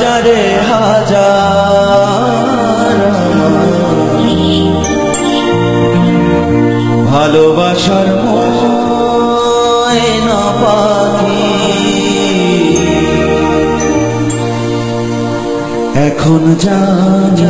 হাজারে হাজার ভালোবাসার ময়না পাখি এখন জানি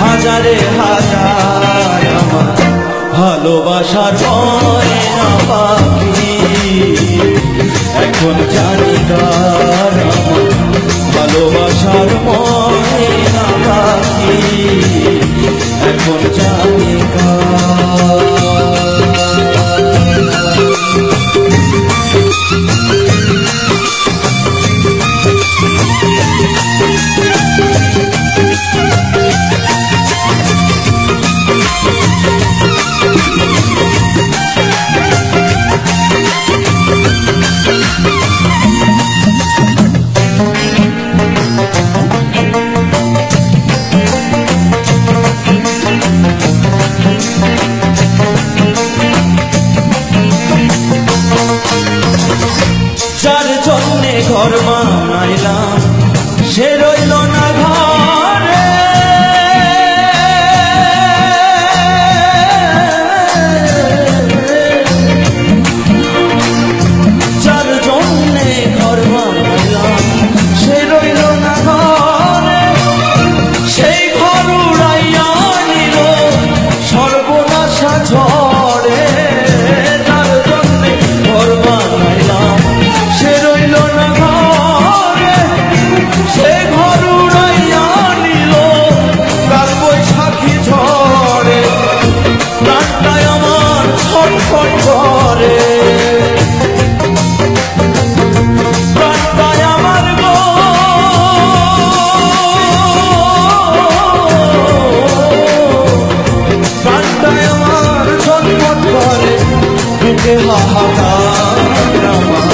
হাজারে হাজার আমার ভালোবাসার ময়না পাখি এখন জানি কার আমার ভালোবাসার ময়না পাখি এখন জানি কার যার জন্যে ঘর বানাইলাম সে রইল না ঘরে যার জন্যে ঘর বানাইলাম সে রইল না ঘরে সেই ঘর উড়াইয়া নিল সর্বনাশা ঝড়ে যার জন্যে ঘর বানাইলাম সে রইল না ঘরে সে ঘর উড়াইয়া নিল কাল বৈশাখী ঝড়ে প্রাণটাই আমার ছটফট করে প্রাণটাই আমার গো প্রাণটাই আমার ছটফট করে বুকে হাহাকার আমার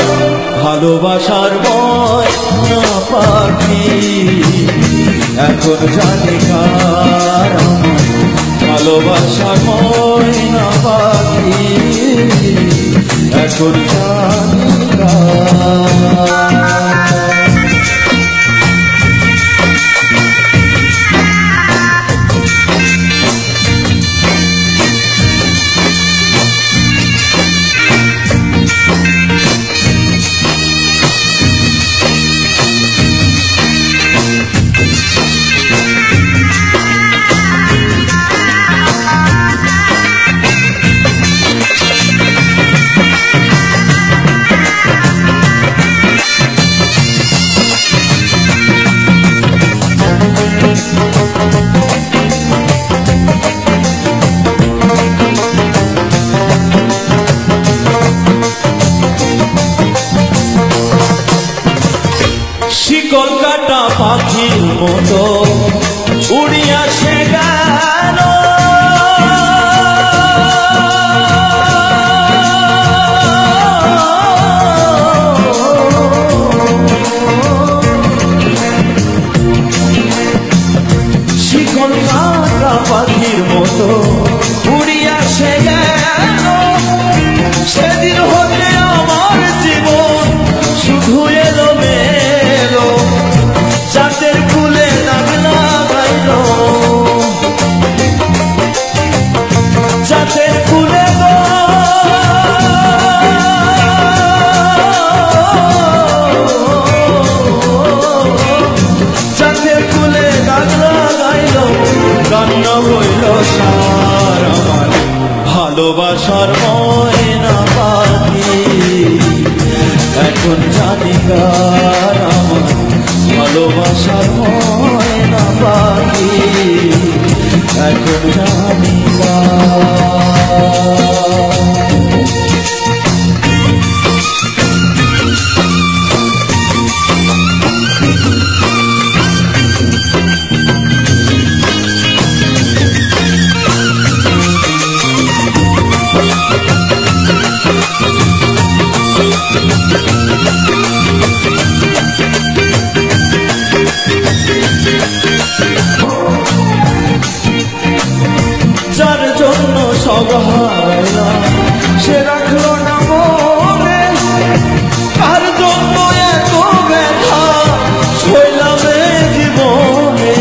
ভালোবাসার ময়না পাখি এখন জানি কার আমার ভালোবাসার ময়না পাখি এখন জানি কার শিকল কাটা পাখির মতো উড়িয়া সে গেল শিকল কাটা পাখির মতো উড়িয়া সে গেল সেদিন হতে আমার জীবন শুধু এলো মেলো চাঁদের ফুলে দাগ লাগাইল চাঁদের ফুলে গো চাঁদের ফুলে দাগ লাগাইল ভালোবাসার ময়না পাখি এখন জানি কার আমার ভালোবাসার ময়না পাখি এখন জানি কার। যার জন্য সব হারাইলাম সে রাখলো না মনে, কার জন্য এত ব্যথা সইলাম এ জীবনে।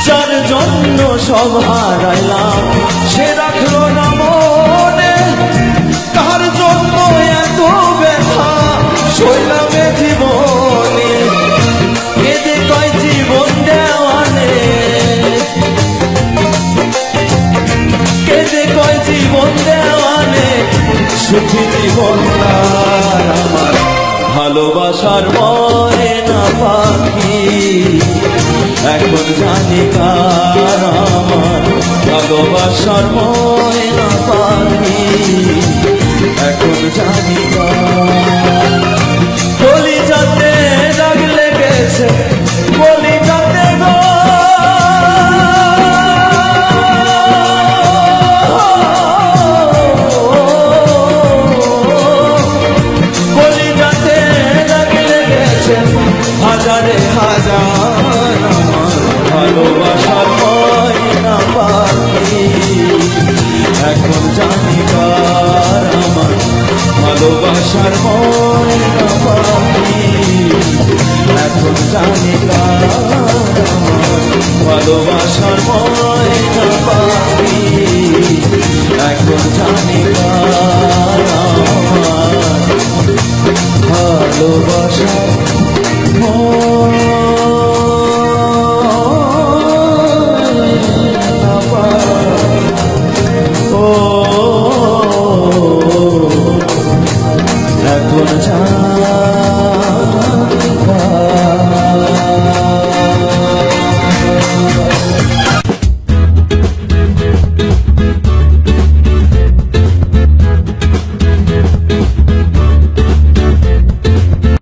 যার জন্য সব হারাইলাম সে রাখলো না মনে, কার জন্য এত ব্যথা সইলাম এ জীবনে। কেঁদে কয় জীবন দেওয়ানে, কেঁদে কয় জীবন দেওয়ানে, সুখী জীবন তার আমার ভালোবাসার ময়না পাখি এখন জানি কার আমার ভালোবাসার ময়না পাখি এখন জানি কার। কলিজাতে দাগ লেগেছে কলিজাতে গো, কলিজাতে দাগ লেগেছে হাজারে হাজার আমার ভালোবাসার ময়না পাখি এখন জানি কার আমার ভালোবাসার ময়না পাখি এখন জানি কার আমার ভালোবাসার ময়না